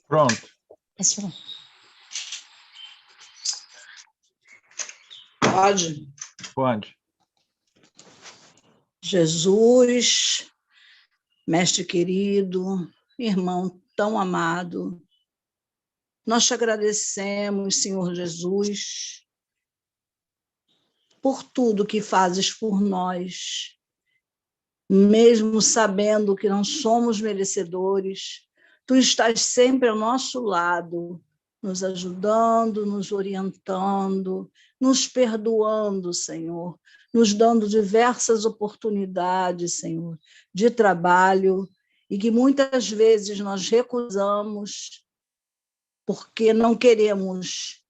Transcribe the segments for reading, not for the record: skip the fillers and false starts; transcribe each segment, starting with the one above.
Pronto. Pode? Pode. Jesus, mestre querido, irmão tão amado, nós te agradecemos, Senhor Jesus, por tudo que fazes por nós, mesmo sabendo que não somos merecedores, tu estás sempre ao nosso lado, nos ajudando, nos orientando, nos perdoando, Senhor, nos dando diversas oportunidades, Senhor, de trabalho, e que muitas vezes nós recusamos porque não queremos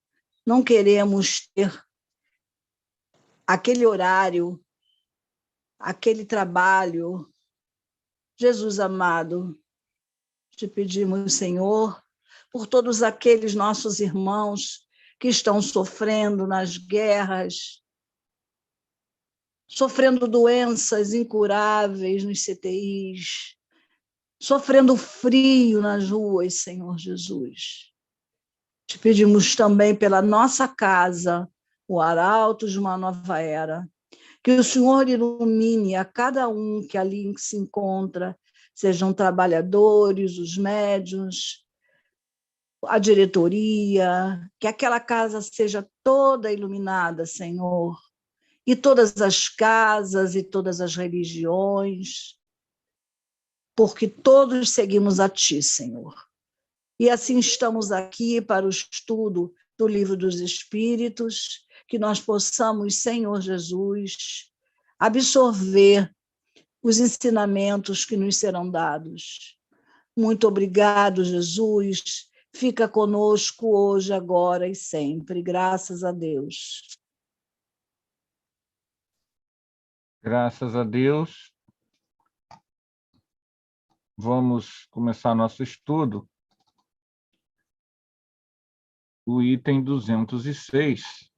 ter aquele horário, aquele trabalho. Jesus amado, te pedimos, Senhor, por todos aqueles nossos irmãos que estão sofrendo nas guerras, sofrendo doenças incuráveis nos CTIs, sofrendo frio nas ruas, Senhor Jesus. Te pedimos também pela nossa casa, o Arauto de uma Nova Era, que o Senhor ilumine a cada um que ali se encontra, sejam trabalhadores, os médiuns, a diretoria, que aquela casa seja toda iluminada, Senhor, e todas as casas e todas as religiões, porque todos seguimos a Ti, Senhor. E assim estamos aqui para o estudo do Livro dos Espíritos, que nós possamos, Senhor Jesus, absorver os ensinamentos que nos serão dados. Muito obrigado, Jesus. Fica conosco hoje, agora e sempre. Graças a Deus. Graças a Deus. Vamos começar nosso estudo. O item 206.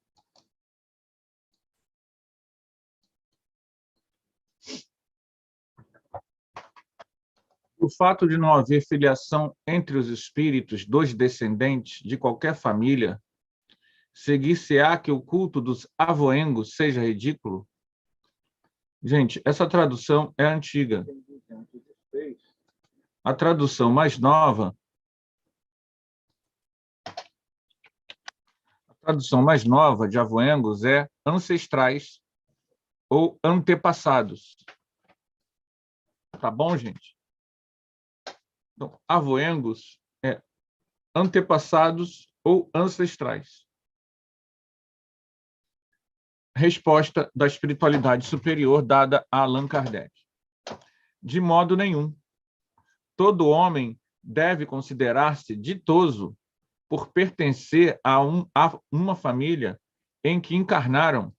O fato de não haver filiação entre os espíritos dos descendentes de qualquer família, seguir-se-á que o culto dos avoengos seja ridículo? Gente, essa tradução é antiga. A tradução mais nova de avoengos é ancestrais ou antepassados. Tá bom, gente? Então, avoengos é antepassados ou ancestrais. Resposta da espiritualidade superior dada a Allan Kardec. De modo nenhum. Todo homem deve considerar-se ditoso por pertencer a uma família em que encarnaram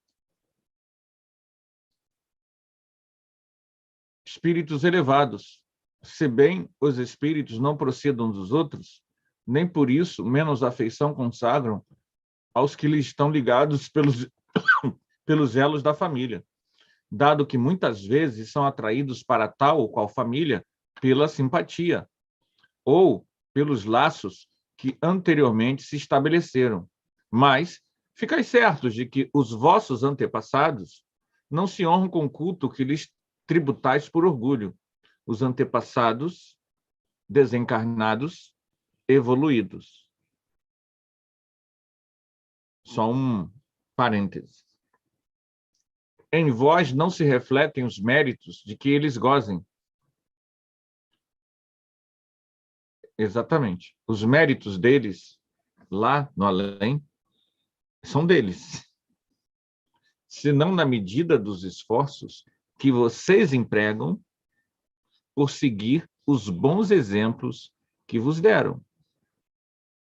espíritos elevados, se bem os espíritos não procedam dos outros, nem por isso menos afeição consagram aos que lhes estão ligados pelos elos da família, dado que muitas vezes são atraídos para tal ou qual família pela simpatia ou pelos laços que anteriormente se estabeleceram. Mas ficai certos de que os vossos antepassados não se honram com o culto que lhes tributais por orgulho, os antepassados desencarnados evoluídos. Só um parêntese. Em vós não se refletem os méritos de que eles gozem. Exatamente. Os méritos deles, lá no além, são deles. Senão na medida dos esforços que vocês empregam por seguir os bons exemplos que vos deram.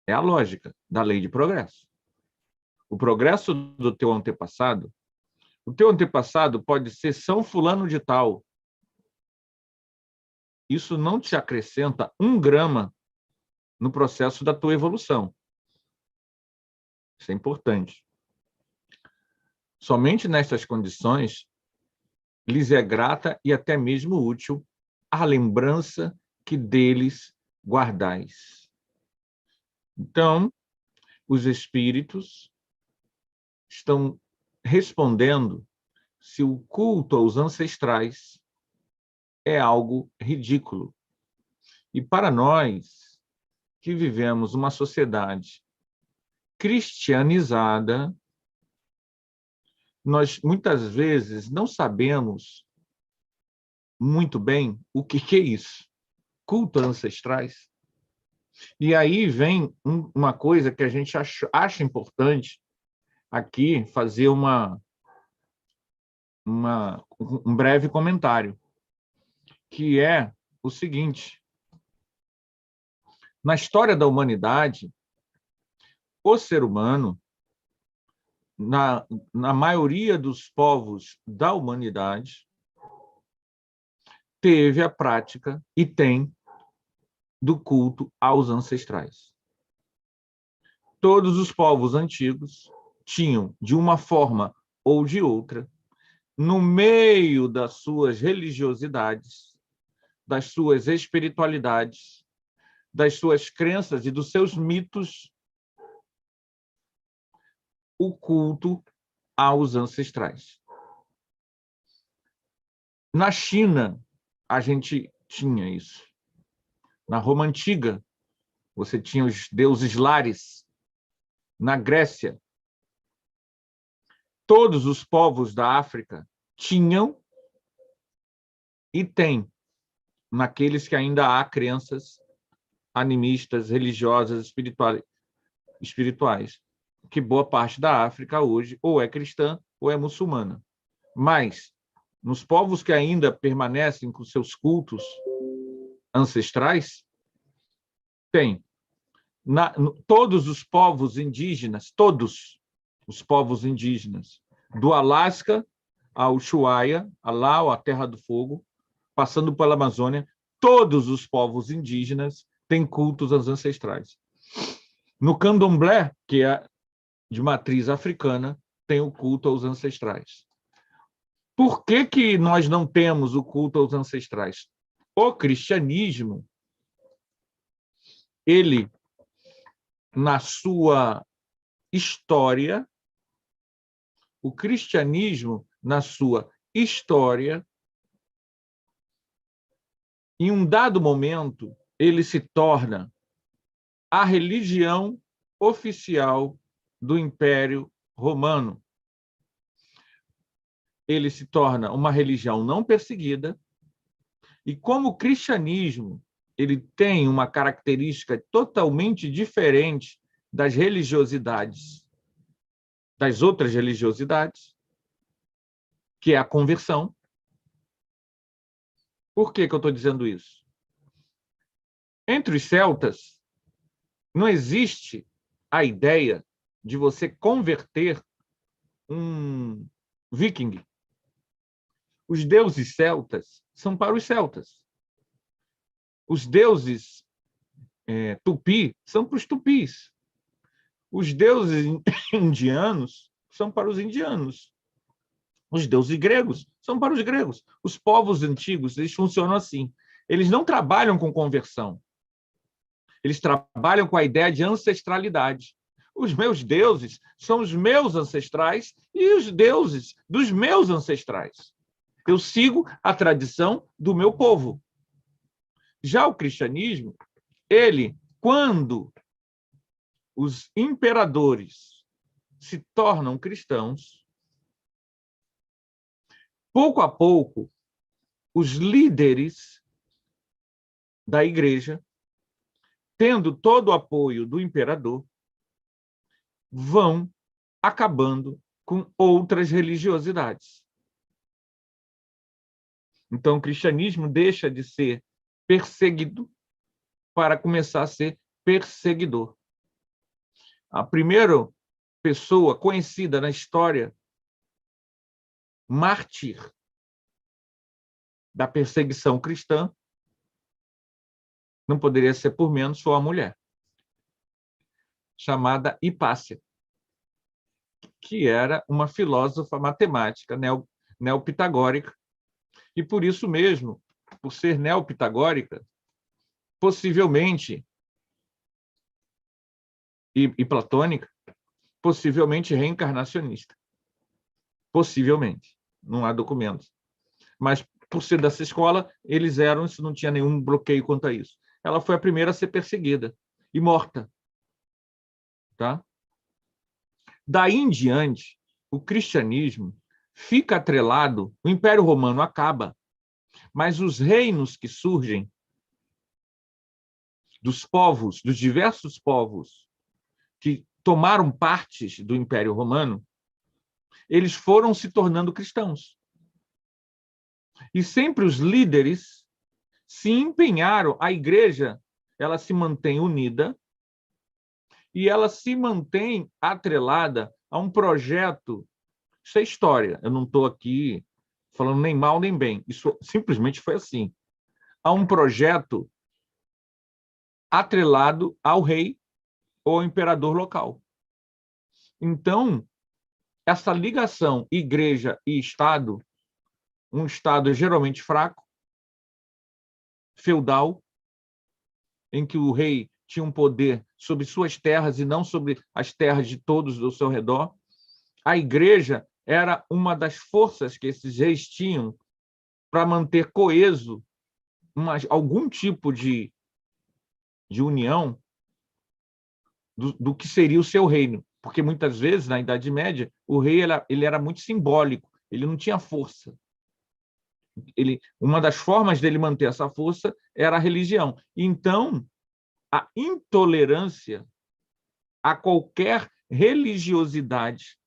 É a lógica da lei de progresso. O progresso do teu antepassado, o teu antepassado pode ser São Fulano de Tal. Isso não te acrescenta 1 grama no processo da tua evolução. Isso é importante. Somente nessas condições lhes é grata e até mesmo útil a lembrança que deles guardais. Então, os espíritos estão respondendo se o culto aos ancestrais é algo ridículo. E para nós, que vivemos uma sociedade cristianizada, nós muitas vezes não sabemos muito bem o que é isso, culto aos ancestrais. E aí vem uma coisa que a gente acha importante aqui fazer um breve comentário, que é o seguinte: na história da humanidade, o ser humano, na maioria dos povos da humanidade, teve a prática e tem do culto aos ancestrais. Todos os povos antigos tinham, de uma forma ou de outra, no meio das suas religiosidades, das suas espiritualidades, das suas crenças e dos seus mitos, o culto aos ancestrais. Na China, a gente tinha isso. Na Roma Antiga, você tinha os deuses lares. Na Grécia, todos os povos da África tinham e têm, naqueles que ainda há crenças animistas, religiosas, espirituais, que boa parte da África hoje ou é cristã ou é muçulmana. Mas, nos povos que ainda permanecem com seus cultos ancestrais, tem. Todos os povos indígenas, todos os povos indígenas, do Alasca ao Ushuaia, a Lau, a Terra do Fogo, passando pela Amazônia, todos os povos indígenas têm cultos aos ancestrais. No Candomblé, que é de matriz africana, tem o culto aos ancestrais. Por que nós não temos o culto aos ancestrais? O cristianismo, ele, na sua história, o cristianismo, na sua história, em um dado momento, ele se torna a religião oficial do Império Romano. Ele se torna uma religião não perseguida, e como o cristianismo ele tem uma característica totalmente diferente das religiosidades, das outras religiosidades, que é a conversão. Por que eu estou dizendo isso? Entre os celtas, não existe a ideia de você converter um viking. Os deuses celtas são para os celtas. Os deuses tupi são para os tupis. Os deuses indianos são para os indianos. Os deuses gregos são para os gregos. Os povos antigos, eles funcionam assim. Eles não trabalham com conversão. Eles trabalham com a ideia de ancestralidade. Os meus deuses são os meus ancestrais e os deuses dos meus ancestrais. Eu sigo a tradição do meu povo. Já o cristianismo, ele, quando os imperadores se tornam cristãos, pouco a pouco, os líderes da igreja, tendo todo o apoio do imperador, vão acabando com outras religiosidades. Então, o cristianismo deixa de ser perseguido para começar a ser perseguidor. A primeira pessoa conhecida na história mártir da perseguição cristã não poderia ser por menos foi uma mulher, chamada Hipácia, que era uma filósofa matemática neopitagórica, e por isso mesmo, por ser neopitagórica, possivelmente e platônica, possivelmente reencarnacionista. Possivelmente. Não há documentos. Mas, por ser dessa escola, eles eram, isso não tinha nenhum bloqueio quanto a isso. Ela foi a primeira a ser perseguida e morta. Tá? Daí em diante, o cristianismo fica atrelado, o Império Romano acaba, mas os reinos que surgem dos povos, dos diversos povos que tomaram partes do Império Romano, eles foram se tornando cristãos. E sempre os líderes se empenharam, a igreja, ela se mantém unida e ela se mantém atrelada a um projeto. Isso é história, eu não estou aqui falando nem mal nem bem, isso simplesmente foi assim. Há um projeto atrelado ao rei ou ao imperador local. Então, essa ligação igreja e Estado, um Estado geralmente fraco, feudal, em que o rei tinha um poder sobre suas terras e não sobre as terras de todos ao seu redor. A igreja era uma das forças que esses reis tinham para manter coeso algum tipo de união do que seria o seu reino. Porque muitas vezes, na Idade Média, o rei ele era muito simbólico, ele não tinha força. Uma das formas dele manter essa força era a religião. Então, a intolerância a qualquer religiosidade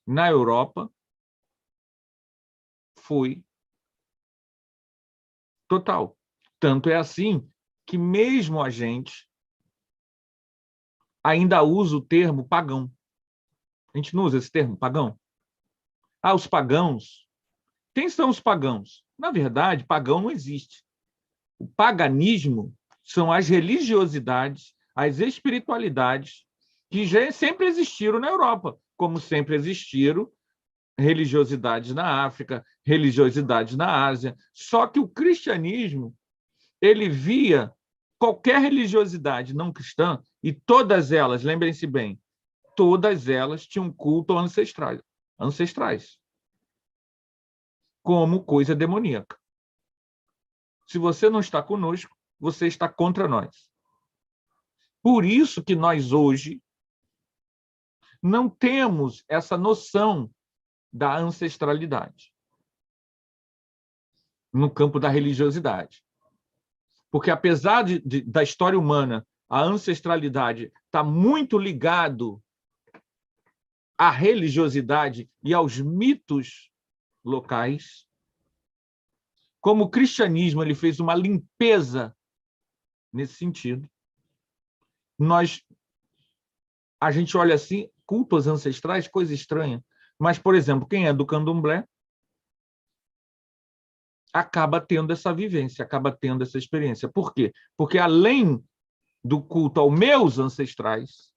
na Europa foi total. Tanto é assim que mesmo a gente ainda usa o termo pagão. A gente não usa esse termo pagão? Ah, os pagãos. Quem são os pagãos? Na verdade, pagão não existe. O paganismo são as religiosidades, as espiritualidades que já sempre existiram na Europa, como sempre existiram religiosidades na África, religiosidades na Ásia. Só que o cristianismo, ele via qualquer religiosidade não cristã, e todas elas, lembrem-se bem, todas elas tinham culto ancestrais, como coisa demoníaca. Se você não está conosco, você está contra nós. Por isso que nós hoje não temos essa noção da ancestralidade no campo da religiosidade. Porque, apesar da história humana, a ancestralidade está muito ligado à religiosidade e aos mitos locais, como o cristianismo ele fez uma limpeza nesse sentido, a gente olha assim, cultos ancestrais, coisa estranha. Mas, por exemplo, quem é do candomblé acaba tendo essa vivência, acaba tendo essa experiência. Por quê? Porque, além do culto aos meus ancestrais,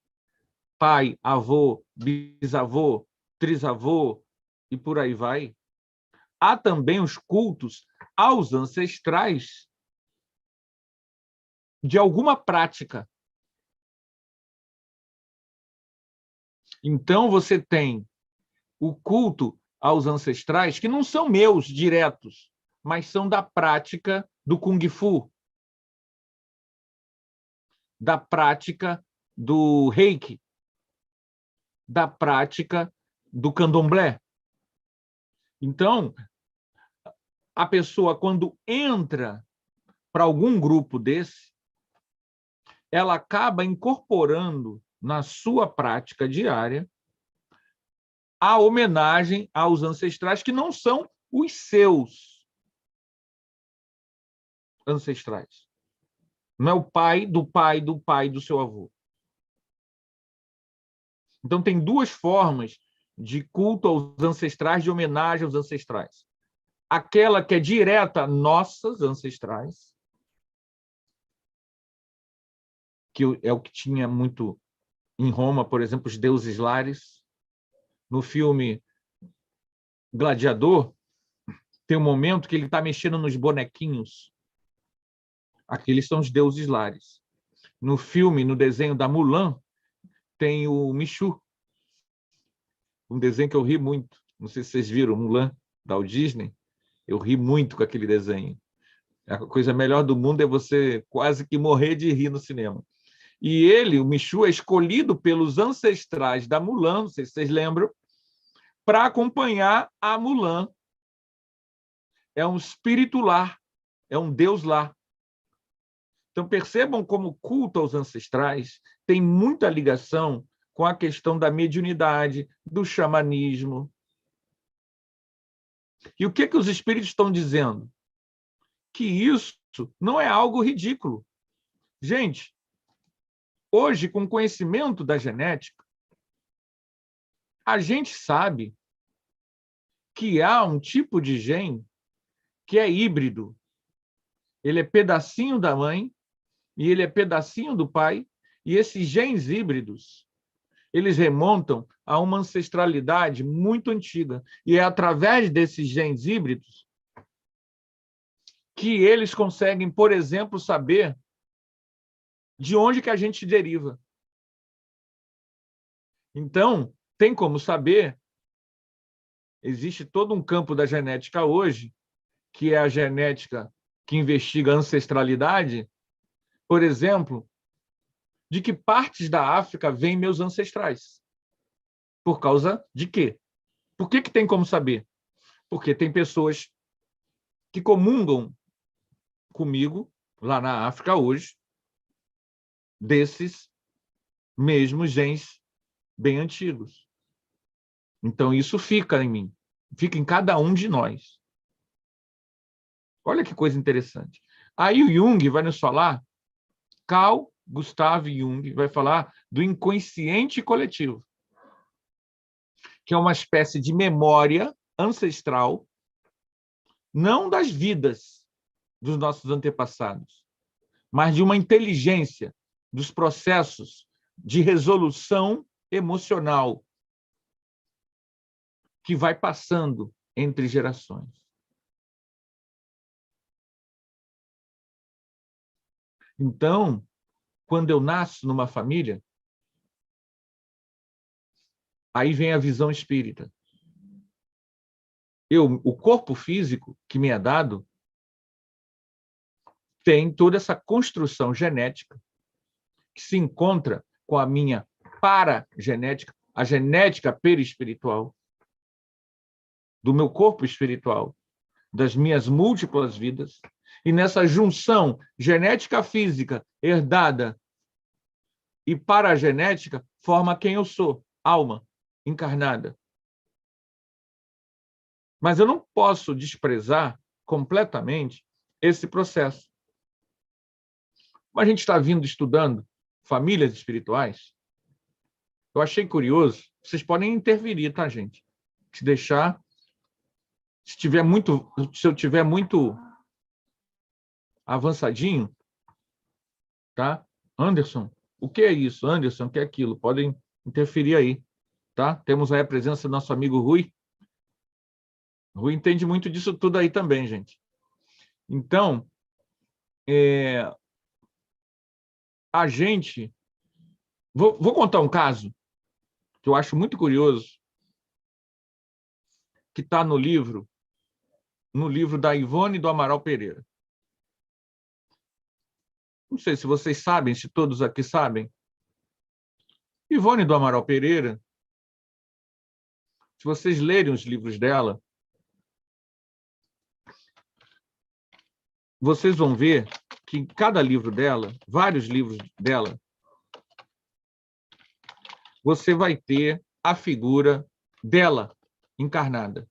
pai, avô, bisavô, trisavô e por aí vai, há também os cultos aos ancestrais de alguma prática. Então, você tem o culto aos ancestrais, que não são meus diretos, mas são da prática do Kung Fu, da prática do Reiki, da prática do Candomblé. Então, a pessoa, quando entra para algum grupo desse, ela acaba incorporando na sua prática diária a homenagem aos ancestrais que não são os seus ancestrais. Não é o pai do pai do pai do seu avô. Então, tem duas formas de culto aos ancestrais, de homenagem aos ancestrais. Aquela que é direta a nossas ancestrais, que é o que tinha muito em Roma, por exemplo, os deuses lares. No filme Gladiador, tem um momento que ele está mexendo nos bonequinhos. Aqueles são os deuses lares. No filme, no desenho da Mulan, tem o Michu, um desenho que eu ri muito. Não sei se vocês viram, Mulan, da Walt Disney. Eu ri muito com aquele desenho. A coisa melhor do mundo é você quase que morrer de rir no cinema. E ele, o Michu, é escolhido pelos ancestrais da Mulan, não sei se vocês lembram, para acompanhar a Mulan. É um espírito lá, é um Deus lá. Então, percebam como o culto aos ancestrais tem muita ligação com a questão da mediunidade, do xamanismo. E o que os espíritos estão dizendo? Que isso não é algo ridículo. Gente, hoje, com o conhecimento da genética, a gente sabe que há um tipo de gene que é híbrido. Ele é pedacinho da mãe e ele é pedacinho do pai, e esses genes híbridos, eles remontam a uma ancestralidade muito antiga. E é através desses genes híbridos que eles conseguem, por exemplo, saber de onde que a gente deriva. Então, tem como saber, existe todo um campo da genética hoje, que é a genética que investiga a ancestralidade, por exemplo, de que partes da África vêm meus ancestrais. Por causa de quê? Por que tem como saber? Porque tem pessoas que comungam comigo, lá na África hoje, desses mesmos genes bem antigos. Então, isso fica em mim, fica em cada um de nós. Olha que coisa interessante. Aí o Jung vai nos falar, Carl Gustav Jung vai falar do inconsciente coletivo, que é uma espécie de memória ancestral, não das vidas dos nossos antepassados, mas de uma inteligência dos processos de resolução emocional que vai passando entre gerações. Então, quando eu nasço numa família, aí vem a visão espírita. O corpo físico que me é dado tem toda essa construção genética que se encontra com a minha paragenética, a genética perispiritual, do meu corpo espiritual, das minhas múltiplas vidas, e nessa junção genética física herdada e paragenética forma quem eu sou, alma encarnada. Mas eu não posso desprezar completamente esse processo. Como a gente está vindo estudando famílias espirituais, eu achei curioso, vocês podem interferir, tá, gente? Se deixar, se eu tiver muito avançadinho, tá? Anderson, o que é isso? Anderson, o que é aquilo? Podem interferir aí, tá? Temos aí a presença do nosso amigo Rui. Rui entende muito disso tudo aí também, gente. Então, a gente... Vou contar um caso que eu acho muito curioso, que está no livro da Ivone do Amaral Pereira. Não sei se vocês sabem, se todos aqui sabem. Ivone do Amaral Pereira, se vocês lerem os livros dela, vocês vão ver que em cada livro dela, vários livros dela, você vai ter a figura dela encarnada.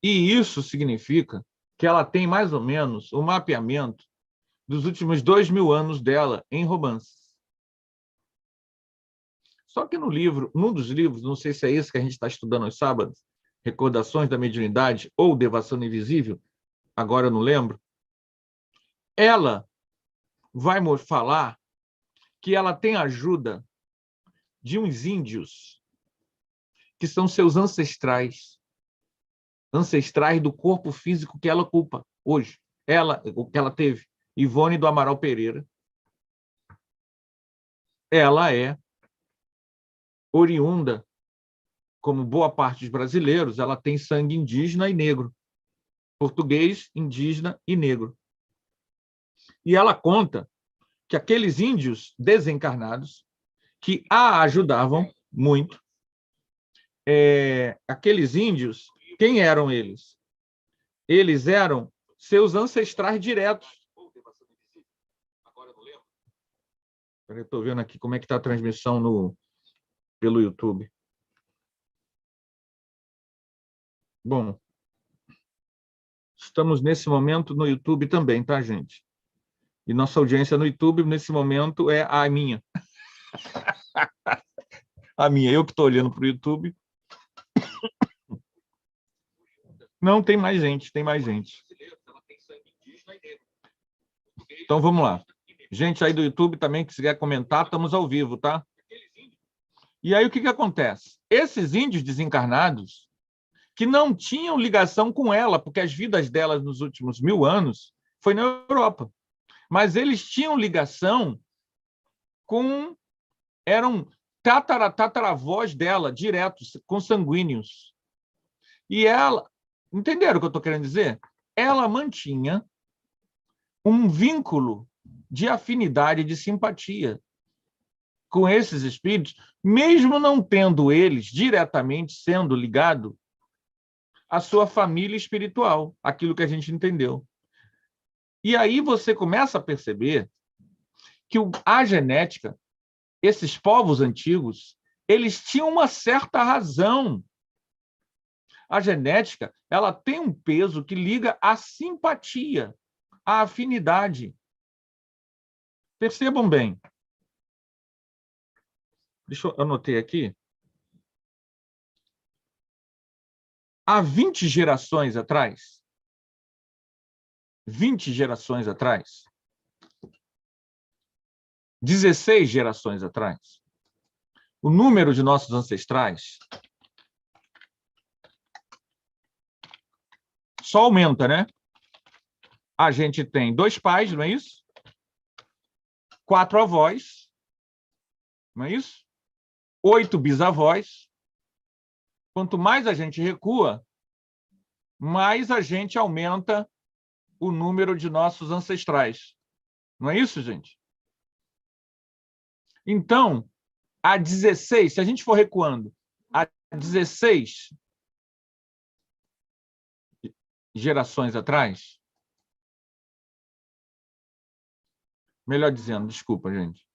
E isso significa que ela tem mais ou menos o mapeamento dos últimos 2000 anos dela em romances. Só que num dos livros, não sei se é esse que a gente está estudando aos sábados, Recordações da Mediunidade ou Devassando Invisível, agora eu não lembro, ela vai falar que ela tem a ajuda de uns índios que são seus ancestrais do corpo físico que ela ocupa hoje. O que ela teve, Ivone do Amaral Pereira. ela é oriunda, como boa parte dos brasileiros, ela tem sangue indígena e negro. Português, indígena e negro. E ela conta que aqueles índios desencarnados, que a ajudavam muito, aqueles índios, quem eram eles? Eles eram seus ancestrais diretos. Estou vendo aqui como é que está a transmissão pelo YouTube. Bom, estamos nesse momento no YouTube também, tá, gente? E nossa audiência no YouTube, nesse momento, é a minha. A minha, eu que estou olhando para o YouTube. Não, tem mais gente, tem mais gente. Então, vamos lá. Gente aí do YouTube também, que quiser comentar, estamos ao vivo, tá? E aí, o que acontece? Esses índios desencarnados, que não tinham ligação com ela, porque as vidas delas nos últimos 1000 anos foi na Europa. Mas eles tinham ligação com... Eram tataravós dela, diretos, consanguíneos. E ela... Entenderam o que eu estou querendo dizer? Ela mantinha um vínculo de afinidade, de simpatia com esses espíritos, mesmo não tendo eles diretamente sendo ligado à sua família espiritual, aquilo que a gente entendeu. E aí você começa a perceber que a genética, esses povos antigos, eles tinham uma certa razão. A genética, ela tem um peso que liga à simpatia, à afinidade. Percebam bem. Deixa eu anotei aqui. Há 20 gerações atrás, 16 gerações atrás, o número de nossos ancestrais só aumenta, né? A gente tem 2 pais, não é isso? 4 avós, não é isso? 8 bisavós. Quanto mais a gente recua, mais a gente aumenta o número de nossos ancestrais. Não é isso, gente? Então, há 16, se a gente for recuando, há 16 gerações atrás, melhor dizendo, desculpa, gente,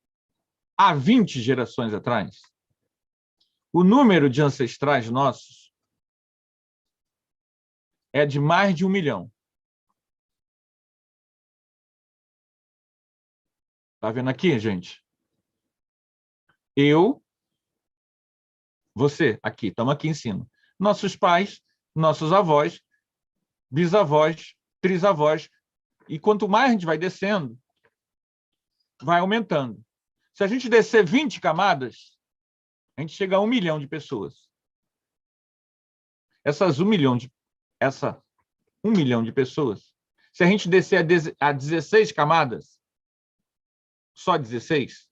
há 20 gerações atrás, o número de ancestrais nossos é de mais de 1 milhão. Está vendo aqui, gente? Eu, você, aqui, estamos aqui em cima. Nossos pais, nossos avós, bisavós, trisavós. E quanto mais a gente vai descendo, vai aumentando. Se a gente descer 20 camadas, a gente chega a 1 milhão de pessoas. Essa 1 milhão de pessoas, se a gente descer a 16 camadas, só 16,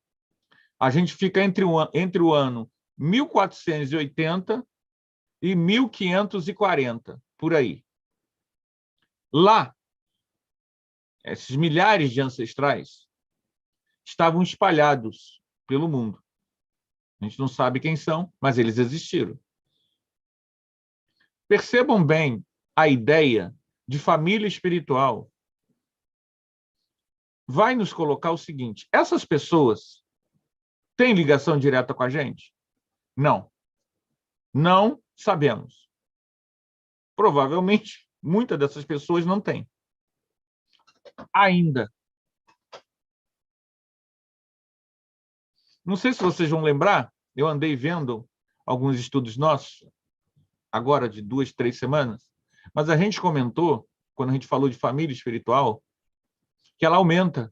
a gente fica entre o ano 1480 e 1540, por aí. Lá, esses milhares de ancestrais estavam espalhados pelo mundo. A gente não sabe quem são, mas eles existiram. Percebam bem a ideia de família espiritual. Vai nos colocar o seguinte: essas pessoas têm ligação direta com a gente? Não. Não sabemos. Provavelmente, muitas dessas pessoas não têm. Ainda. Não sei se vocês vão lembrar, eu andei vendo alguns estudos nossos, agora de 2, 3 semanas, mas a gente comentou, quando a gente falou de família espiritual, que ela aumenta.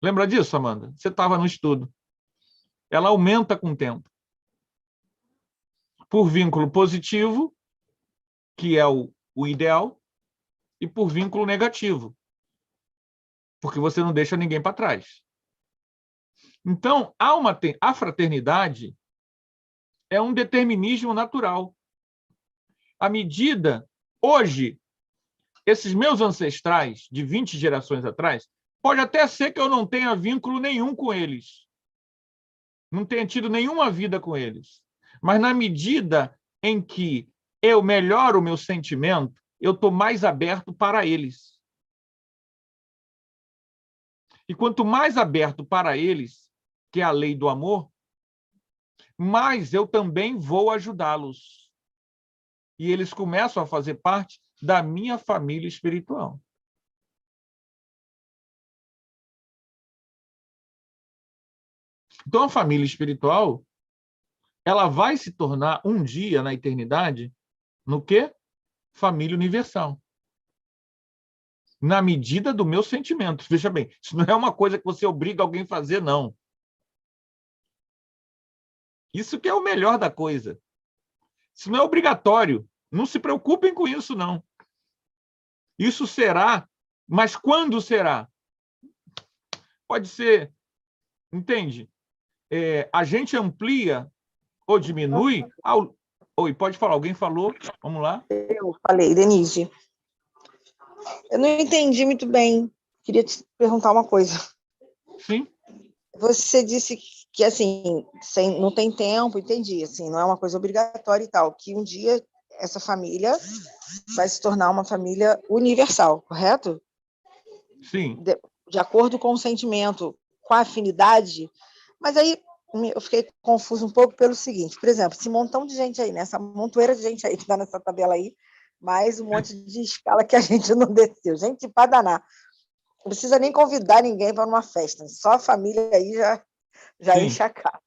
Lembra disso, Amanda? Você estava no estudo. Ela aumenta com o tempo. Por vínculo positivo, que é o ideal, e por vínculo negativo, porque você não deixa ninguém para trás. Então, a fraternidade é um determinismo natural. À medida, hoje, esses meus ancestrais de 20 gerações atrás, pode até ser que eu não tenha vínculo nenhum com eles, não tenha tido nenhuma vida com eles. Mas na medida em que eu melhoro o meu sentimento, eu estou mais aberto para eles. E quanto mais aberto para eles, que é a lei do amor, mais eu também vou ajudá-los. E eles começam a fazer parte da minha família espiritual. Então, a família espiritual, ela vai se tornar um dia na eternidade, no quê? Família universal. Na medida do meu sentimento. Veja bem, isso não é uma coisa que você obriga alguém a fazer, não. Isso que é o melhor da coisa. Isso não é obrigatório. Não se preocupem com isso, não. Isso será, mas quando será? Pode ser, entende? A gente amplia ou diminui... Oi, pode falar, alguém falou? Vamos lá. Eu falei, Denise. Eu não entendi muito bem. Queria te perguntar uma coisa. Sim. Você disse que, assim, não tem tempo, entendi, assim, não é uma coisa obrigatória e tal, que um dia essa família vai se tornar uma família universal, correto? Sim. De acordo com o sentimento, com a afinidade. Mas aí eu fiquei confuso um pouco pelo seguinte, por exemplo, esse montão de gente aí, né, essa montoeira de gente aí que está nessa tabela aí, mais um monte de escala que a gente não desceu. Gente, para danar. Não precisa nem convidar ninguém para uma festa, só a família aí já enche a casa.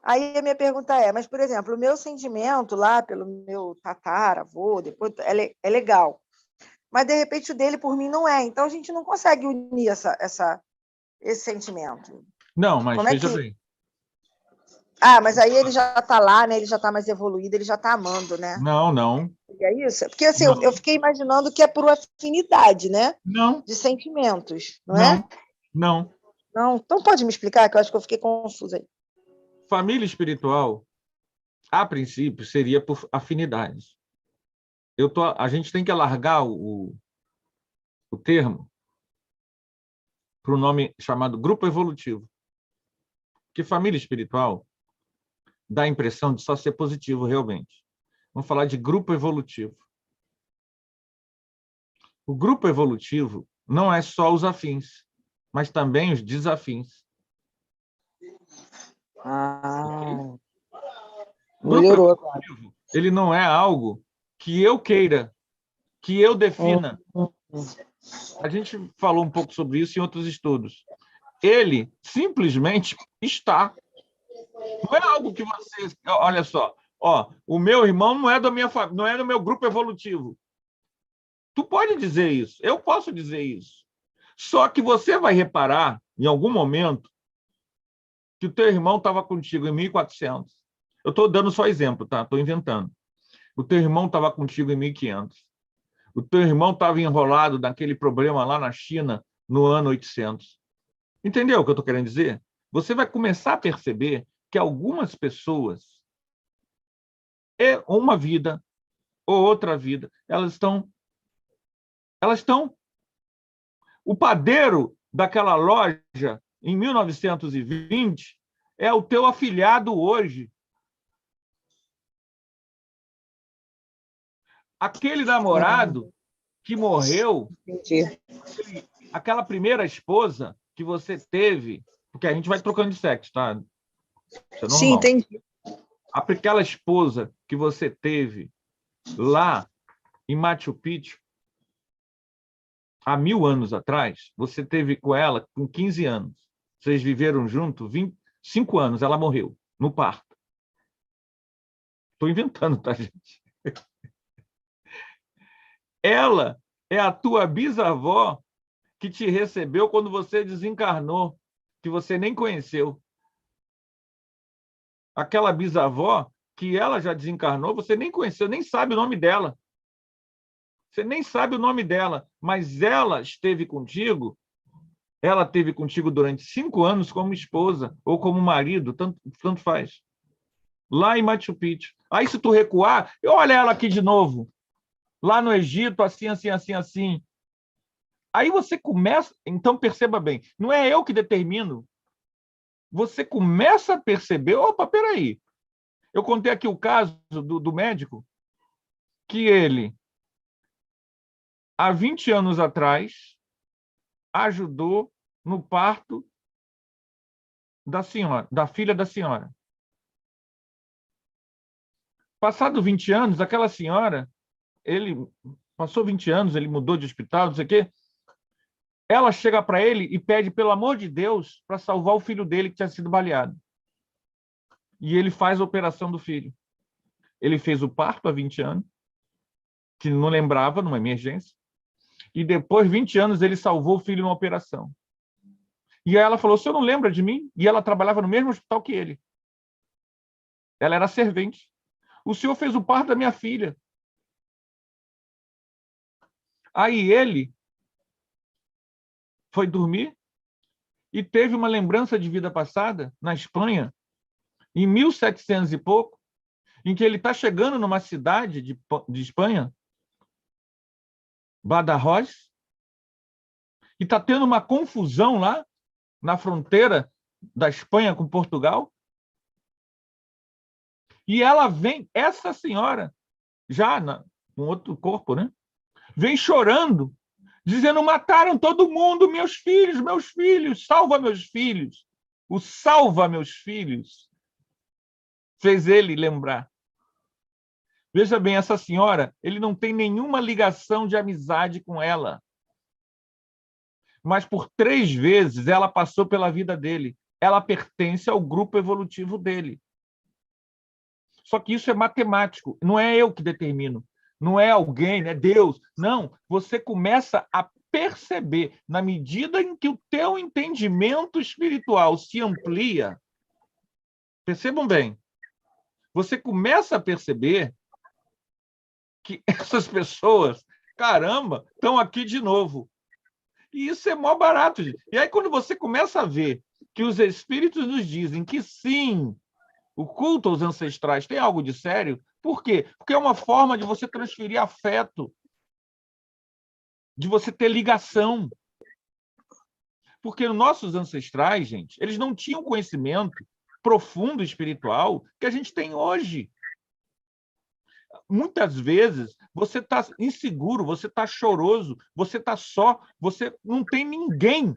Aí a minha pergunta é, mas, por exemplo, o meu sentimento lá pelo meu tataravô, depois, é legal, mas, de repente, o dele por mim não é. Então, a gente não consegue unir esse sentimento. Não, mas veja bem. Mas aí ele já está lá, né? Ele já está mais evoluído, ele já está amando, né? Não. É isso? Porque assim, eu fiquei imaginando que é por afinidade, né? Não. De sentimentos, não é? Não. Então pode me explicar, que eu acho que eu fiquei confusa aí. Família espiritual, a princípio, seria por afinidades. A gente tem que alargar o termo para o nome chamado grupo evolutivo. Porque família espiritual dá a impressão de só ser positivo, realmente. Vamos falar de grupo evolutivo. O grupo evolutivo não é só os afins, mas também os desafins. Melhorou. Grupo evolutivo, ele não é algo que eu queira, que eu defina. A gente falou um pouco sobre isso em outros estudos. Ele simplesmente está. Não é algo que você... Olha só, o meu irmão não é da minha família, não é do meu grupo evolutivo. Tu pode dizer isso, eu posso dizer isso. Só que você vai reparar, em algum momento, que o teu irmão estava contigo em 1400. Eu estou dando só exemplo, tá? Estou inventando. O teu irmão estava contigo em 1500. O teu irmão estava enrolado naquele problema lá na China no ano 800. Entendeu o que eu estou querendo dizer? Você vai começar a perceber que algumas pessoas, uma vida ou outra vida, elas estão... O padeiro daquela loja, em 1920, é o teu afilhado hoje. Aquele namorado que morreu, aquela primeira esposa que você teve, porque a gente vai trocando de sexo, tá? Isso é normal. Sim, entendi. Aquela esposa que você teve lá em Machu Picchu, há 1000 anos atrás, você teve com ela com 15 anos. Vocês viveram juntos 25 anos, ela morreu no parto. Estou inventando, tá, gente? Ela é a tua bisavó que te recebeu quando você desencarnou, que você nem conheceu. Aquela bisavó que ela já desencarnou, você nem conheceu, nem sabe o nome dela. Você nem sabe o nome dela, mas ela esteve contigo, Ela teve contigo durante 5 anos como esposa ou como marido, tanto faz. Lá em Machu Picchu. Aí, se tu recuar, olha ela aqui de novo. Lá no Egito, assim, assim, assim, assim. Aí você começa... Então, perceba bem, não é eu que determino. Você começa a perceber, opa, peraí. Eu contei aqui o caso do médico, que ele, há 20 anos atrás, ajudou no parto da senhora, da filha da senhora. Passado 20 anos, aquela senhora, ele passou 20 anos, ele mudou de hospital, não sei o quê, ela chega para ele e pede, pelo amor de Deus, para salvar o filho dele que tinha sido baleado. E ele faz a operação do filho. Ele fez o parto há 20 anos, que não lembrava, numa emergência, e depois, 20 anos, ele salvou o filho numa operação. E aí ela falou, o senhor não lembra de mim? E ela trabalhava no mesmo hospital que ele. Ela era servente. O senhor fez o parto da minha filha. Aí ele foi dormir e teve uma lembrança de vida passada na Espanha, em 1700 e pouco, em que ele está chegando numa cidade de Espanha, Badajoz, e está tendo uma confusão lá na fronteira da Espanha com Portugal. E ela vem, essa senhora, já com outro corpo, né? Vem chorando, dizendo, mataram todo mundo, meus filhos, salva meus filhos. O salva meus filhos fez ele lembrar. Veja bem, essa senhora, ele não tem nenhuma ligação de amizade com ela. Mas por 3 vezes ela passou pela vida dele. Ela pertence ao grupo evolutivo dele. Só que isso é matemático, não é eu que determino. Não é alguém, não é Deus. Não, você começa a perceber, na medida em que o teu entendimento espiritual se amplia, percebam bem, você começa a perceber que essas pessoas, caramba, estão aqui de novo. E isso é mó barato, gente. E aí, quando você começa a ver que os espíritos nos dizem que sim, o culto aos ancestrais tem algo de sério, por quê? Porque é uma forma de você transferir afeto, de você ter ligação. Porque os nossos ancestrais, gente, eles não tinham conhecimento profundo espiritual que a gente tem hoje. Muitas vezes você está inseguro, você está choroso, você está só, você não tem ninguém.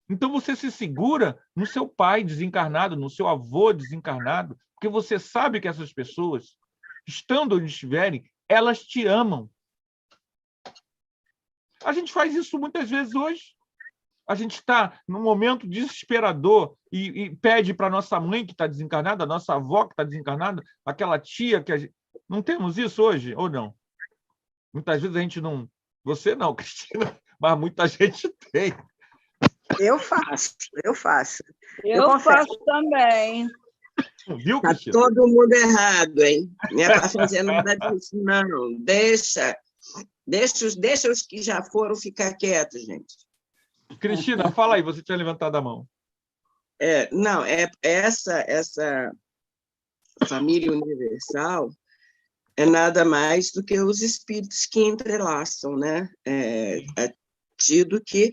Então você se segura no seu pai desencarnado, no seu avô desencarnado, porque você sabe que essas pessoas, estando onde estiverem, elas te amam. A gente faz isso muitas vezes hoje. A gente está num momento desesperador e pede para a nossa mãe que está desencarnada, a nossa avó que está desencarnada, aquela tia que a gente... Não temos isso hoje, ou não? Muitas vezes a gente não... Você não, Cristina, mas muita gente tem. Eu faço. Eu faço também. Viu, Está Cristina? todo mundo errado, hein? Não é para fazer nada disso, não. Deixa os que já foram ficar quietos, gente. Cristina, fala aí, você tinha levantado a mão. Não, essa família universal é nada mais do que os espíritos que entrelaçam, né? É tido que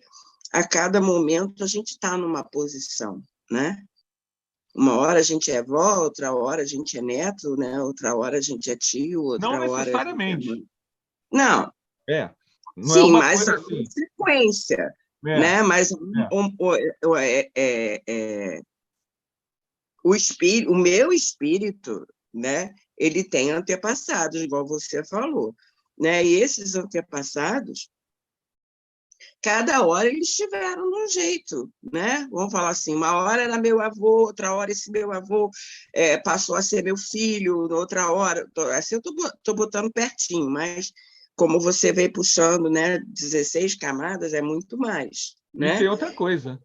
a cada momento a gente está numa posição, né? Uma hora a gente é avó, outra hora a gente é neto, né? Outra hora a gente é tio, outra Não hora... necessariamente. Não. Não Sim, é uma mas coisa a assim. consequência, né? Mas o meu espírito, né? Ele tem antepassados, igual você falou, né? E esses antepassados, cada hora eles tiveram de um jeito, né? Vamos falar assim, uma hora era meu avô, outra hora esse meu avô passou a ser meu filho, outra hora... Assim eu estou botando pertinho, mas como você veio puxando, né, 16 camadas, é muito mais, né? E tem outra coisa.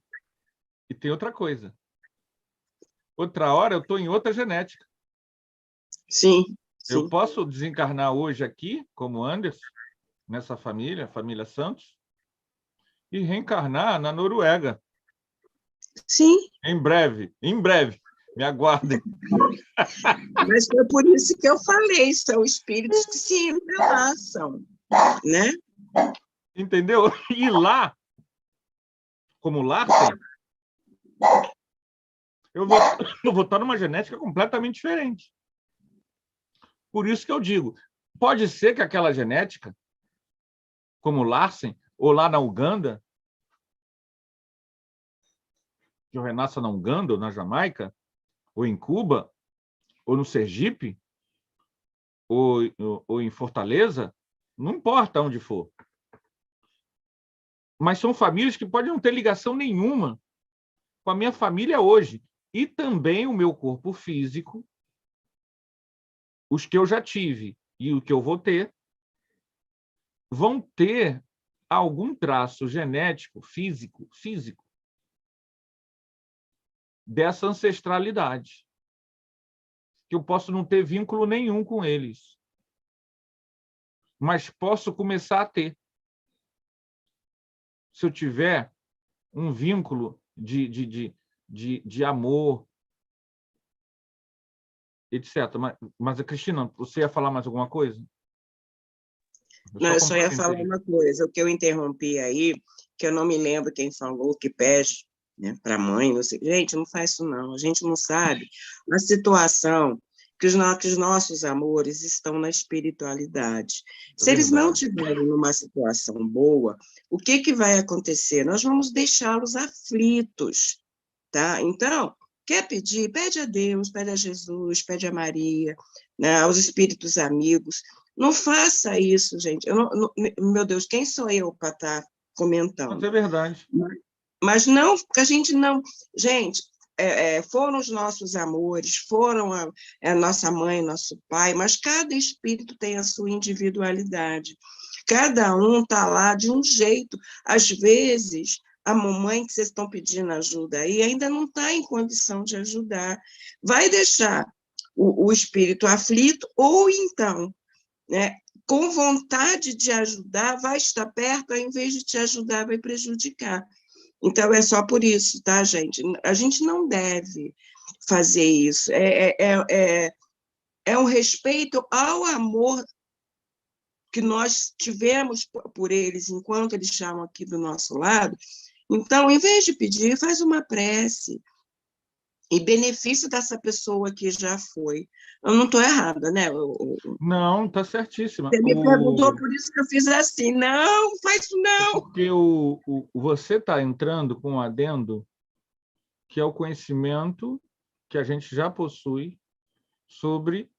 Outra hora eu estou em outra genética. Sim. Eu posso desencarnar hoje aqui, como Anderson, nessa família, a família Santos, e reencarnar na Noruega. Sim, Em breve, me aguardem. mas foi por isso que eu falei, são espíritos que se entrelaçam, né? Entendeu? E lá, como Larsen, eu vou estar numa genética completamente diferente. Por isso que eu digo, pode ser que aquela genética, como Larsen, ou lá na Uganda, que eu renasça na Uganda, ou na Jamaica, ou em Cuba, ou no Sergipe, ou em Fortaleza, não importa onde for. Mas são famílias que podem não ter ligação nenhuma com a minha família hoje. E também o meu corpo físico, os que eu já tive e o que eu vou ter, vão ter algum traço genético, físico, dessa ancestralidade, que eu posso não ter vínculo nenhum com eles, mas posso começar a ter. Se eu tiver um vínculo de amor, etc. Mas, Cristina, você ia falar mais alguma coisa? Não, eu só ia falar uma coisa, o que eu interrompi aí, que eu não me lembro quem falou, que pede, né, para a mãe, não sei. Gente, não faz isso não, a gente não sabe a situação que os nossos amores estão na espiritualidade. Se eles não estiverem numa situação boa, o que vai acontecer? Nós vamos deixá-los aflitos, tá? Então, quer pedir? Pede a Deus, pede a Jesus, pede a Maria, né, aos espíritos amigos. Não faça isso, gente. Meu Deus, quem sou eu para estar comentando? Mas é verdade. Mas não, a gente não... Gente, foram os nossos amores, foram a nossa mãe, nosso pai, mas cada espírito tem a sua individualidade. Cada um está lá de um jeito. Às vezes, a mamãe que vocês estão pedindo ajuda aí ainda não está em condição de ajudar. Vai deixar o espírito aflito, ou então, né, com vontade de ajudar, vai estar perto, ao invés de te ajudar, vai prejudicar. Então, é só por isso, tá, gente? A gente não deve fazer isso. É um respeito ao amor que nós tivemos por eles enquanto eles estavam aqui do nosso lado. Então, em vez de pedir, faz uma prece, em benefício dessa pessoa que já foi. Eu não estou errada, né? Não, está certíssima. Você me perguntou, por isso que eu fiz assim. Não, faz isso não. Porque você está entrando com um adendo que é o conhecimento que a gente já possui sobre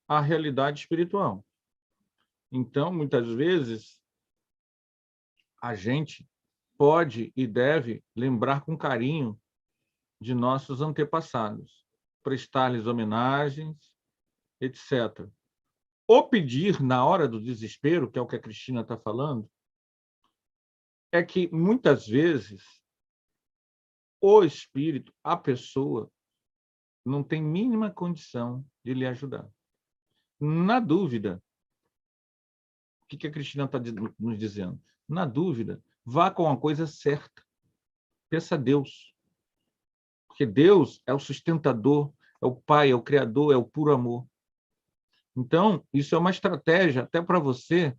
a realidade espiritual. Então, muitas vezes, a gente pode e deve lembrar com carinho de nossos antepassados, prestar-lhes homenagens, etc. Ou pedir, na hora do desespero, que é o que a Cristina está falando, é que, muitas vezes, o espírito, a pessoa, não tem mínima condição de lhe ajudar. Na dúvida, o que a Cristina está nos dizendo? Na dúvida, vá com a coisa certa. Peça a Deus. Porque Deus é o sustentador, é o Pai, é o Criador, é o puro amor. Então, isso é uma estratégia até para você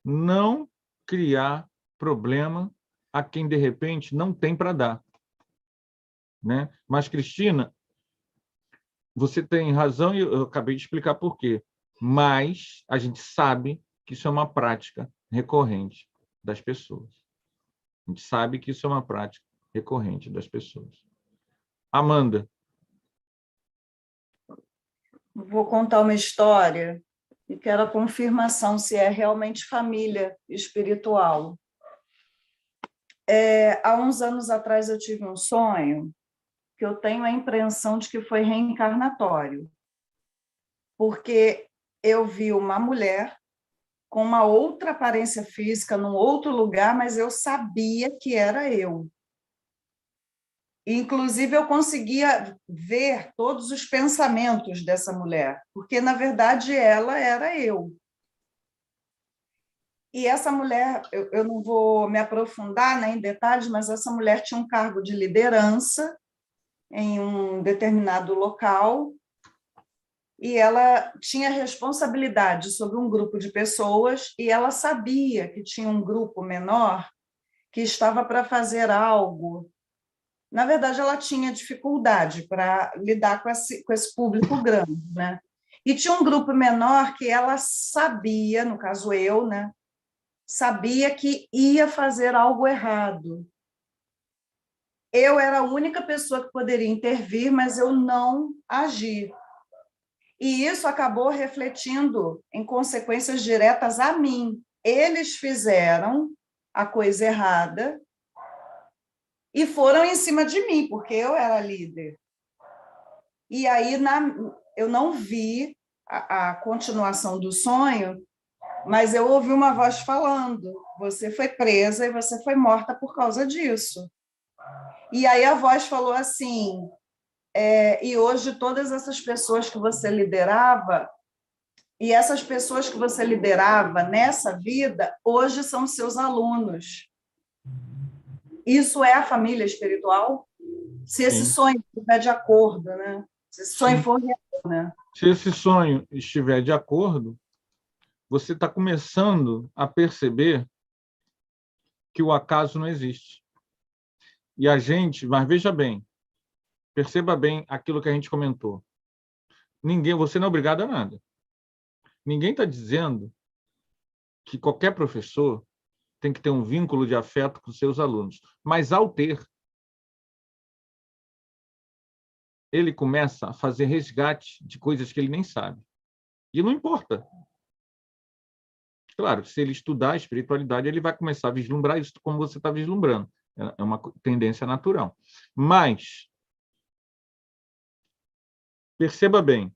não criar problema a quem, de repente, não tem para dar. Né? Mas, Cristina, você tem razão e eu acabei de explicar por quê. Mas a gente sabe que isso é uma prática recorrente das pessoas. A gente sabe que isso é uma prática recorrente das pessoas. Amanda. Vou contar uma história e quero a confirmação se é realmente família espiritual. Há uns anos atrás eu tive um sonho que eu tenho a impressão de que foi reencarnatório, porque eu vi uma mulher com uma outra aparência física, num outro lugar, mas eu sabia que era eu. Inclusive, eu conseguia ver todos os pensamentos dessa mulher, porque, na verdade, ela era eu. E essa mulher, eu não vou me aprofundar, né, em detalhes, mas essa mulher tinha um cargo de liderança em um determinado local, e ela tinha responsabilidade sobre um grupo de pessoas, e ela sabia que tinha um grupo menor que estava para fazer algo. Na verdade, ela tinha dificuldade para lidar com esse público grande, né? E tinha um grupo menor que ela sabia, no caso eu, né? Sabia que ia fazer algo errado. Eu era a única pessoa que poderia intervir, mas eu não agi. E isso acabou refletindo em consequências diretas a mim. Eles fizeram a coisa errada e foram em cima de mim, porque eu era líder. E aí eu não vi a continuação do sonho, mas eu ouvi uma voz falando: você foi presa e você foi morta por causa disso. E aí a voz falou assim: e hoje todas essas pessoas que você liderava, e essas pessoas que você liderava nessa vida, hoje são seus alunos. Isso é a família espiritual? Se esse Sim. sonho estiver de acordo, né? Se esse sonho for real, né? Se esse sonho estiver de acordo, você está começando a perceber que o acaso não existe. E a gente, mas veja bem, perceba bem aquilo que a gente comentou. Você não é obrigado a nada. Ninguém está dizendo que qualquer professor tem que ter um vínculo de afeto com seus alunos. Mas, ao ter, ele começa a fazer resgate de coisas que ele nem sabe. E não importa. Claro, se ele estudar a espiritualidade, ele vai começar a vislumbrar isso como você está vislumbrando. É uma tendência natural. Mas, perceba bem,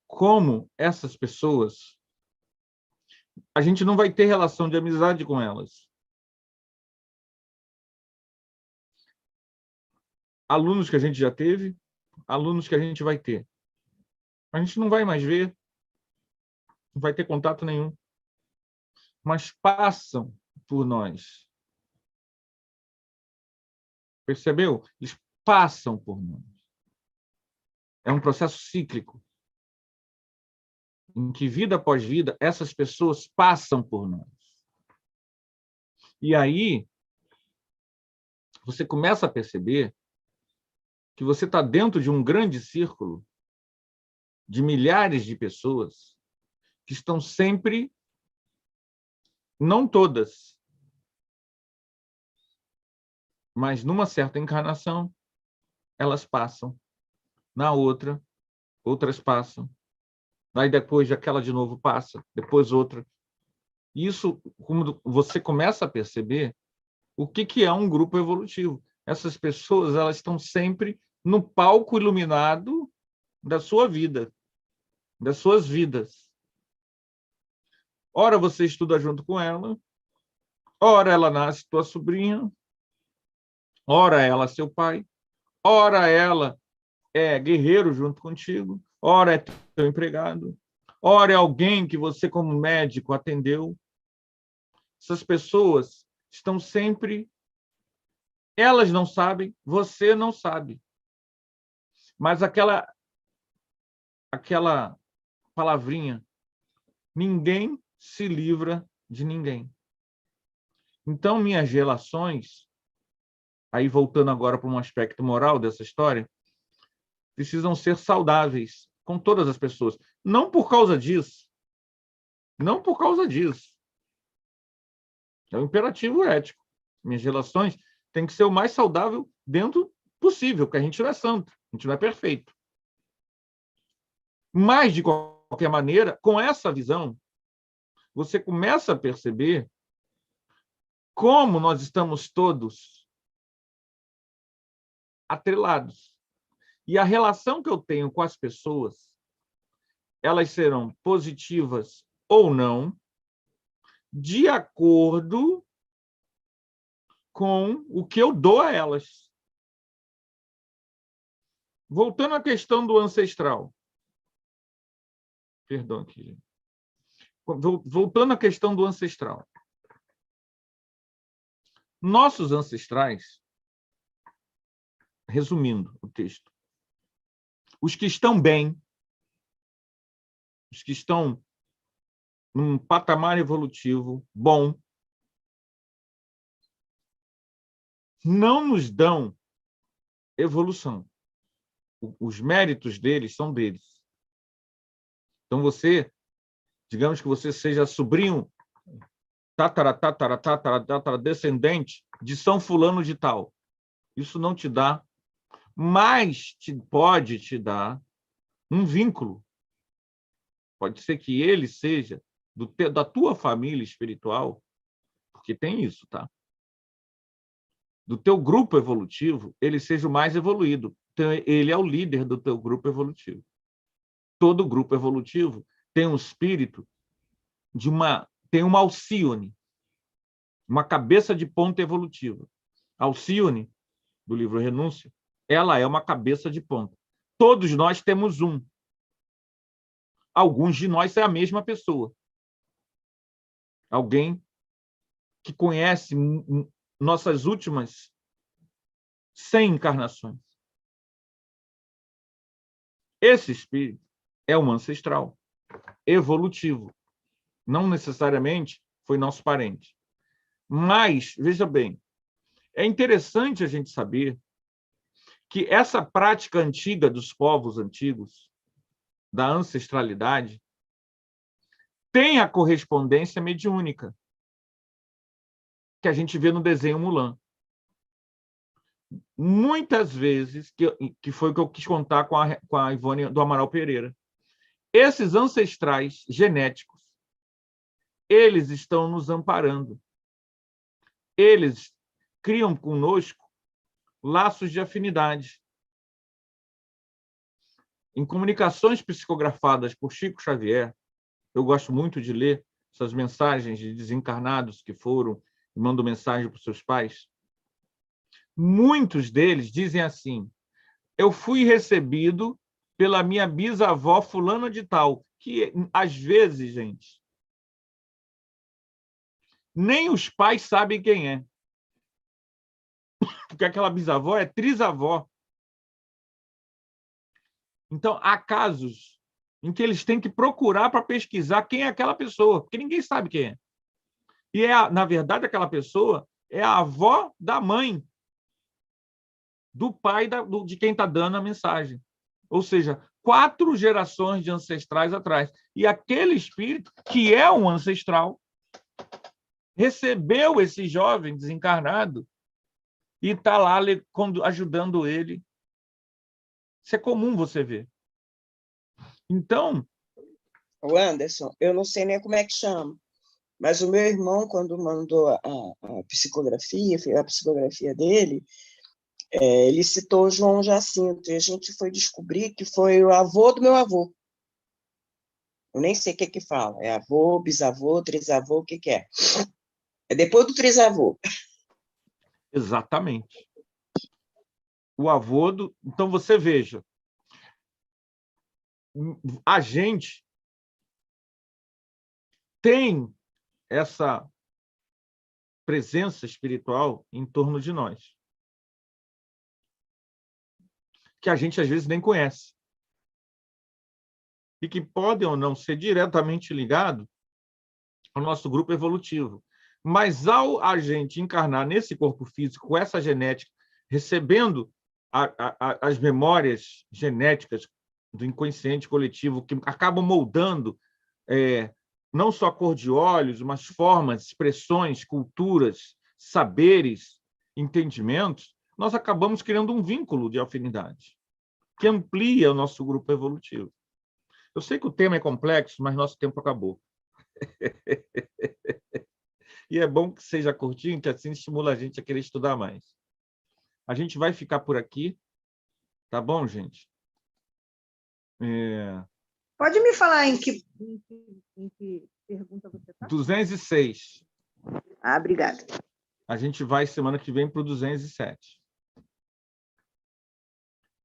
como essas pessoas, a gente não vai ter relação de amizade com elas. Alunos que a gente já teve, alunos que a gente vai ter. A gente não vai mais ver, não vai ter contato nenhum. Mas passam por nós. Percebeu? Eles passam por nós. É um processo cíclico, em que, vida após vida, essas pessoas passam por nós. E aí, você começa a perceber que você está dentro de um grande círculo de milhares de pessoas que estão sempre, não todas, mas numa certa encarnação, elas passam. Na outra, outras passam. Aí depois aquela de novo passa, depois outra. Isso, como você começa a perceber o que é um grupo evolutivo. Essas pessoas, elas estão sempre no palco iluminado da sua vida, das suas vidas. Ora você estuda junto com ela, ora ela nasce tua sobrinha, ora ela seu pai, ora ela é guerreiro junto contigo, ora é teu empregado, ora é alguém que você, como médico, atendeu. Essas pessoas estão sempre... Elas não sabem, você não sabe. Mas aquela palavrinha, ninguém se livra de ninguém. Então, minhas relações, aí voltando agora para um aspecto moral dessa história, precisam ser saudáveis com todas as pessoas. Não por causa disso. Não por causa disso. É um imperativo ético. Minhas relações têm que ser o mais saudável dentro possível, porque a gente não é santo, a gente não é perfeito. Mas, de qualquer maneira, com essa visão, você começa a perceber como nós estamos todos atrelados. E a relação que eu tenho com as pessoas, elas serão positivas ou não, de acordo com o que eu dou a elas. Voltando à questão do ancestral. Perdão aqui, gente. Voltando à questão do ancestral. Nossos ancestrais, resumindo o texto, os que estão bem, os que estão num patamar evolutivo bom, não nos dão evolução. Os méritos deles são deles. Então, você, digamos que você seja sobrinho, descendente de São Fulano de Tal. Isso não te dá, mas pode te dar um vínculo. Pode ser que ele seja da tua família espiritual, porque tem isso, tá? Do teu grupo evolutivo, ele seja o mais evoluído. Então, ele é o líder do teu grupo evolutivo. Todo grupo evolutivo tem um espírito tem uma Alcíone, uma cabeça de ponta evolutiva. A Alcíone, do livro Renúncia, ela é uma cabeça de ponta. Todos nós temos um. Alguns de nós é a mesma pessoa. Alguém que conhece nossas últimas 100 encarnações. Esse espírito é um ancestral, evolutivo. Não necessariamente foi nosso parente. Mas, veja bem, é interessante a gente saber que essa prática antiga dos povos antigos, da ancestralidade, tem a correspondência mediúnica, que a gente vê no desenho Mulan. Muitas vezes, que foi o que eu quis contar com a Ivone do Amaral Pereira, esses ancestrais genéticos, eles estão nos amparando. Eles criam conosco laços de afinidade. Em comunicações psicografadas por Chico Xavier, eu gosto muito de ler essas mensagens de desencarnados que foram e mandam mensagem para os seus pais. Muitos deles dizem assim: eu fui recebido pela minha bisavó fulana de tal, que às vezes, gente, nem os pais sabem quem é. Porque aquela bisavó é trisavó. Então, há casos em que eles têm que procurar para pesquisar quem é aquela pessoa, porque ninguém sabe quem é. E, na verdade, aquela pessoa é a avó da mãe, do pai de quem está dando a mensagem. Ou seja, 4 gerações de ancestrais atrás. E aquele espírito, que é um ancestral, recebeu esse jovem desencarnado e está lá ajudando ele. Isso é comum você ver. Então... O Anderson, eu não sei nem como é que chama, mas o meu irmão, quando mandou a psicografia dele, ele citou João Jacinto, e a gente foi descobrir que foi o avô do meu avô. Eu nem sei o que fala. É avô, bisavô, trisavô, o que é? É depois do trisavô. Exatamente. O avô do... Então, você veja, a gente tem essa presença espiritual em torno de nós, que a gente, às vezes, nem conhece. E que podem ou não ser diretamente ligados ao nosso grupo evolutivo. Mas, ao a gente encarnar nesse corpo físico, com essa genética, recebendo as memórias genéticas do inconsciente coletivo, que acabam moldando não só cor de olhos, mas formas, expressões, culturas, saberes, entendimentos, nós acabamos criando um vínculo de afinidade que amplia o nosso grupo evolutivo. Eu sei que o tema é complexo, mas nosso tempo acabou. E é bom que seja curtinho, que assim estimula a gente a querer estudar mais. A gente vai ficar por aqui, tá bom, gente? Pode me falar em que pergunta você está? 206. Obrigada. A gente vai, semana que vem, para o 207.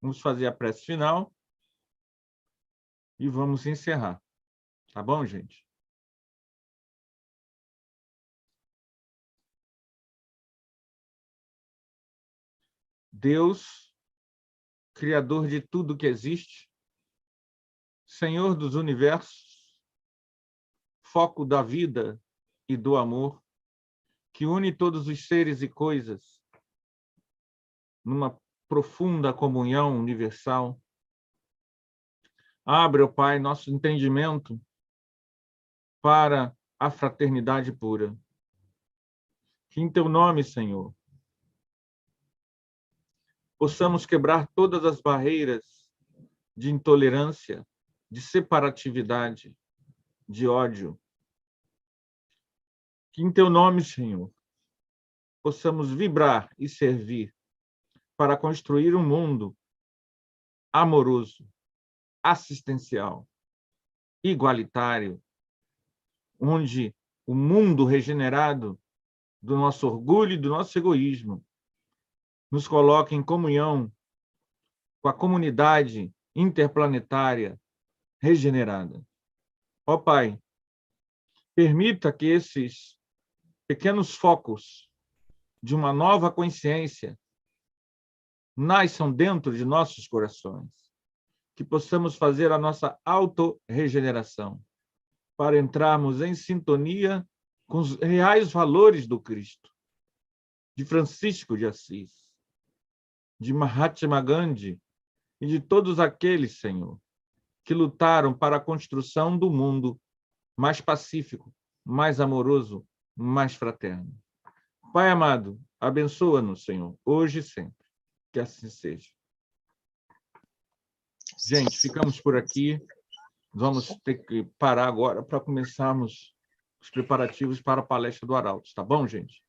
Vamos fazer a prece final e vamos encerrar. Tá bom, gente? Deus, Criador de tudo que existe, Senhor dos universos, foco da vida e do amor, que une todos os seres e coisas numa profunda comunhão universal. Abre, ó Pai, nosso entendimento para a fraternidade pura. Que em teu nome, Senhor, possamos quebrar todas as barreiras de intolerância, de separatividade, de ódio. Que em teu nome, Senhor, possamos vibrar e servir para construir um mundo amoroso, assistencial, igualitário, onde o mundo regenerado do nosso orgulho e do nosso egoísmo nos coloque em comunhão com a comunidade interplanetária regenerada. Ó Pai, permita que esses pequenos focos de uma nova consciência nasçam dentro de nossos corações, que possamos fazer a nossa autorregeneração para entrarmos em sintonia com os reais valores do Cristo, de Francisco de Assis, de Mahatma Gandhi e de todos aqueles, Senhor, que lutaram para a construção do mundo mais pacífico, mais amoroso, mais fraterno. Pai amado, abençoa-nos, Senhor, hoje e sempre. Que assim seja. Gente, ficamos por aqui. Vamos ter que parar agora para começarmos os preparativos para a palestra do Arautos, tá bom, gente?